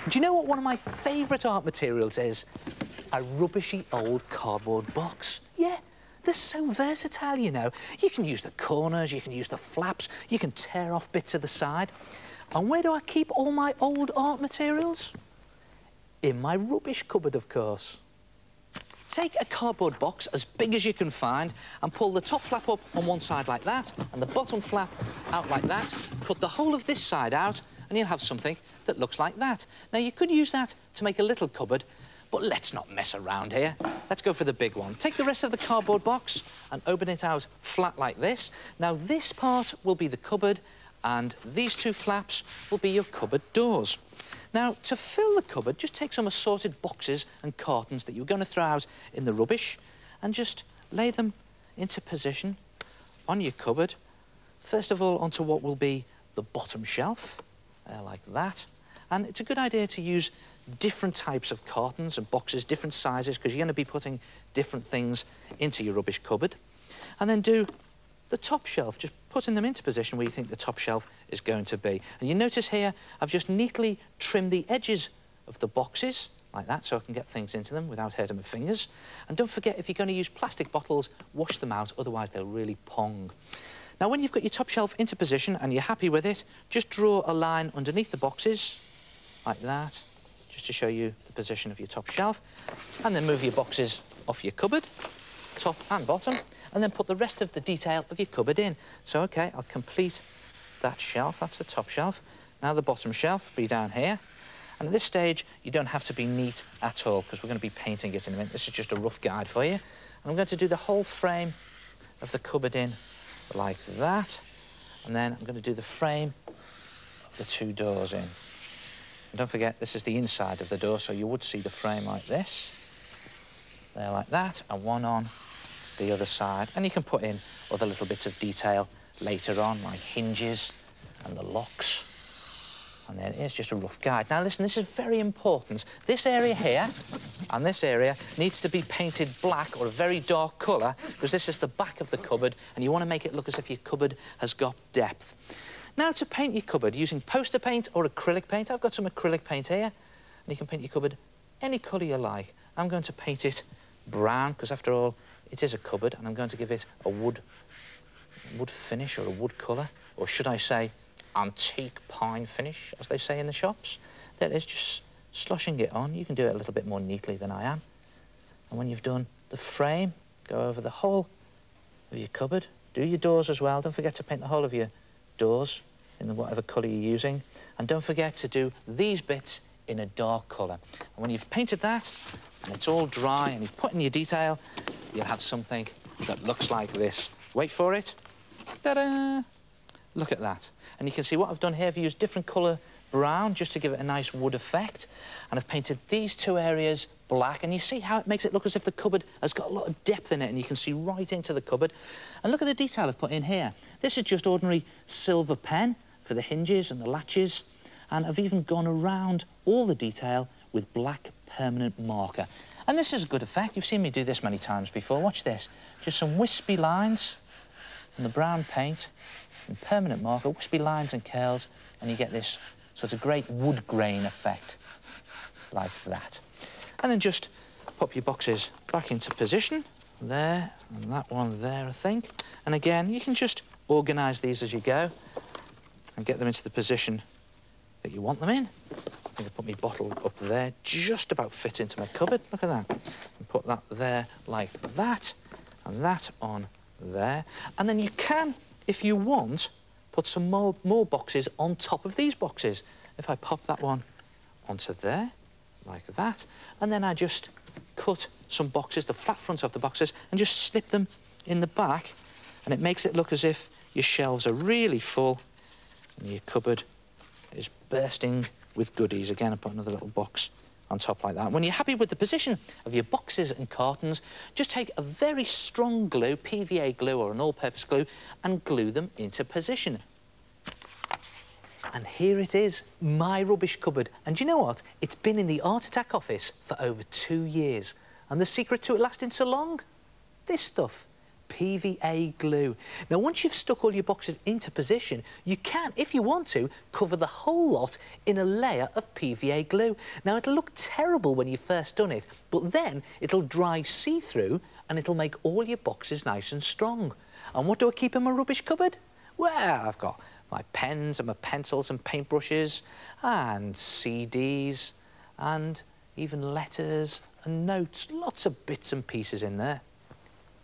Do you know what one of my favourite art materials is? A rubbishy old cardboard box. Yeah, they're so versatile, you know. You can use the corners, you can use the flaps, you can tear off bits of the side. And where do I keep all my old art materials? In my rubbish cupboard, of course. Take a cardboard box as big as you can find and pull the top flap up on one side like that and the bottom flap out like that. Cut the whole of this side out and you'll have something that looks like that. Now, you could use that to make a little cupboard, but let's not mess around here. Let's go for the big one. Take the rest of the cardboard box and open it out flat like this. Now, this part will be the cupboard and these two flaps will be your cupboard doors. Now, to fill the cupboard, just take some assorted boxes and cartons that you're going to throw out in the rubbish and just lay them into position on your cupboard. First of all, onto what will be the bottom shelf, like that. And it's a good idea to use different types of cartons and boxes, different sizes, because you're going to be putting different things into your rubbish cupboard. And then do the top shelf, just putting them into position where you think the top shelf is going to be. And you notice here, I've just neatly trimmed the edges of the boxes, like that, so I can get things into them without hurting my fingers. And don't forget, if you're going to use plastic bottles, wash them out, otherwise they'll really pong. Now, when you've got your top shelf into position and you're happy with it, just draw a line underneath the boxes, like that, just to show you the position of your top shelf. And then move your boxes off your cupboard, top and bottom, and then put the rest of the detail of your cupboard in. So, OK, I'll complete that shelf. That's the top shelf. Now the bottom shelf be down here. And at this stage, you don't have to be neat at all, because we're going to be painting it in a minute. This is just a rough guide for you. And I'm going to do the whole frame of the cupboard in like that. And then I'm going to do the frame of the two doors in. And don't forget, this is the inside of the door, so you would see the frame like this. There, like that, and one on the other side. And you can put in other little bits of detail later on, like hinges and the locks. And there it is, just a rough guide. Now, listen, this is very important. This area here and this area needs to be painted black or a very dark colour, because this is the back of the cupboard, and you want to make it look as if your cupboard has got depth. Now, to paint your cupboard using poster paint or acrylic paint, I've got some acrylic paint here, and you can paint your cupboard any colour you like. I'm going to paint it brown, because after all, it is a cupboard, and I'm going to give it a wood finish or a wood colour, or should I say antique pine finish, as they say in the shops. There it is, just sloshing it on. You can do it a little bit more neatly than I am. And when you've done the frame, go over the whole of your cupboard. Do your doors as well. Don't forget to paint the whole of your doors in whatever colour you're using. And don't forget to do these bits in a dark colour. And when you've painted that, and it's all dry, and you've put in your detail, you'll have something that looks like this. Wait for it. Ta-da! Look at that. And you can see what I've done here. I've used different colour brown just to give it a nice wood effect. And I've painted these two areas black. And you see how it makes it look as if the cupboard has got a lot of depth in it, and you can see right into the cupboard. And look at the detail I've put in here. This is just ordinary silver pen for the hinges and the latches. And I've even gone around all the detail with black permanent marker. And this is a good effect. You've seen me do this many times before. Watch this. Just some wispy lines in the brown paint and permanent marker, wispy lines and curls, and you get this sort of great wood grain effect, like that. And then just pop your boxes back into position, there, and that one there, I think. And again, you can just organise these as you go and get them into the position that you want them in. I'm going to put my bottle up there, just about fit into my cupboard. Look at that. And put that there like that, and that on there. And then you can, if you want, put some more boxes on top of these boxes. If I pop that one onto there, like that, and then I just cut some boxes, the flat front of the boxes, and just slip them in the back, and it makes it look as if your shelves are really full and your cupboard is bursting with goodies. Again, I put another little box on top like that. When you're happy with the position of your boxes and cartons, just take a very strong glue, PVA glue or an all-purpose glue, and glue them into position. And here it is, my rubbish cupboard. And do you know what? It's been in the Art Attack office for over 2 years. And the secret to it lasting so long? This stuff. PVA glue. Now, once you've stuck all your boxes into position, you can, if you want to, cover the whole lot in a layer of PVA glue. Now, it'll look terrible when you've first done it, but then it'll dry see-through and it'll make all your boxes nice and strong. And what do I keep in my rubbish cupboard? Well, I've got my pens and my pencils and paintbrushes and CDs and even letters and notes, lots of bits and pieces in there.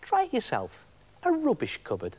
Try it yourself, a rubbish cupboard.